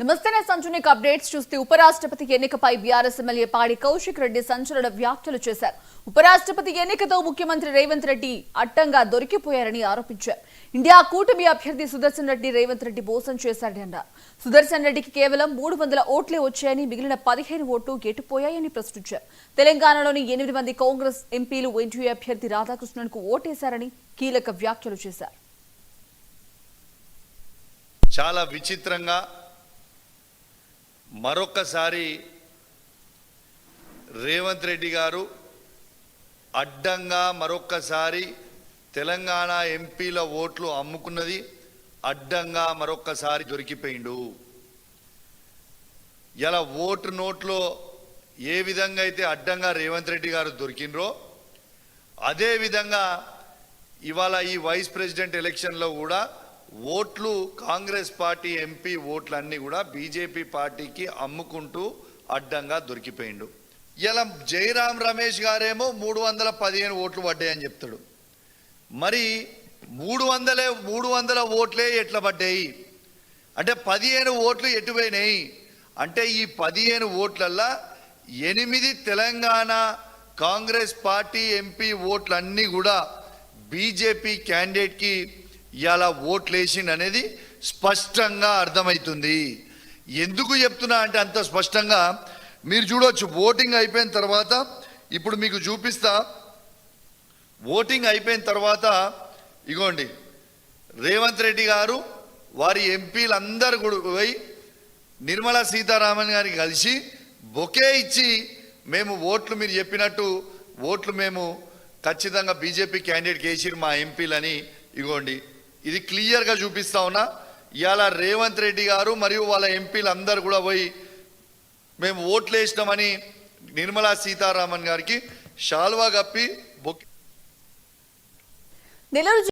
నమస్తే సంచునిక్ అప్డేట్స్ చూస్తే ఉపరాష్ట్రపతి ఎన్నికపై బీఆర్ఎస్ ఎమ్మెల్యే పాడి కౌశిక్ రెడ్డి సంచలన వ్యాఖ్యలు చేశారు. ఉపరాష్ట్రపతి ఎన్నికతో ముఖ్యమంత్రి రేవంత్ రెడ్డి అడ్డంగా దొరికిపోయారని ఆరోపించారు. ఇండియా కూటమి అభ్యర్థి సుదర్శన్ రెడ్డి రేవంత్ రెడ్డి మోసం చేశారని అన్నారు. సుదర్శన్ రెడ్డికి కేవలం 300 ఓట్లే వచ్చాయని, మిగిలిన 15 ఓట్లు ఎటుపోయాయని ప్రశ్నించారు. తెలంగాణలోని 8 మంది కాంగ్రెస్ ఎంపీలు ఎన్డీఏ అభ్యర్థి రాధాకృష్ణన్కు ఓటేశారని కీలక వ్యాఖ్యలు చేశారు. చాలా విచిత్రంగా మరొకసారి రేవంత్ రెడ్డి గారు అడ్డంగా మరొకసారి తెలంగాణ ఎంపీల ఓట్లు అమ్ముకున్నది అడ్డంగా మరొకసారి దొరికిపోయిండు. ఇలా ఓటు నోట్లో ఏ విధంగా అయితే అడ్డంగా రేవంత్ రెడ్డి గారు దొరికినరో అదే విధంగా ఇవాళ ఈ వైస్ ప్రెసిడెంట్ ఎలక్షన్లో కూడా ఓట్లు కాంగ్రెస్ పార్టీ ఎంపీ ఓట్లన్నీ కూడా బీజేపీ పార్టీకి అమ్ముకుంటూ అడ్డంగా దొరికిపోయిండు. ఇలా జయరాం రమేష్ గారేమో 315 ఓట్లు పడ్డాయని చెప్తాడు. మరి 300 ఓట్లే ఎట్లా పడ్డాయి అంటే 15 ఓట్లు ఎటుపోయినాయి అంటే ఈ 15 ఓట్లల్లా 8 తెలంగాణ కాంగ్రెస్ పార్టీ ఎంపీ ఓట్లన్నీ కూడా బీజేపీ క్యాండిడేట్కి ఇలా ఓట్లేసింది అనేది స్పష్టంగా అర్థమవుతుంది. ఎందుకు చెప్తున్నా అంటే అంత స్పష్టంగా మీరు చూడవచ్చు. ఓటింగ్ అయిపోయిన తర్వాత ఇప్పుడు మీకు చూపిస్తా. ఓటింగ్ అయిపోయిన తర్వాత ఇగోండి రేవంత్ రెడ్డి గారు వారి ఎంపీలందరూ కూడా పోయి నిర్మలా సీతారామన్ గారికి కలిసి బొకే ఇచ్చి మేము ఓట్లు మీరు చెప్పినట్టు ఓట్లు మేము ఖచ్చితంగా బీజేపీ క్యాండిడేట్కి వేసిరు మా ఎంపీలని ఇగోండి ఇది క్లియర్గా చూపిస్తా ఉన్నా. ఇవాళ రేవంత్ రెడ్డి గారు మరియు వాళ్ళ ఎంపీలు అందరూ కూడా పోయి మేము ఓట్లు వేసినామని నిర్మలా సీతారామన్ గారికి షాల్వా కప్పి బొకే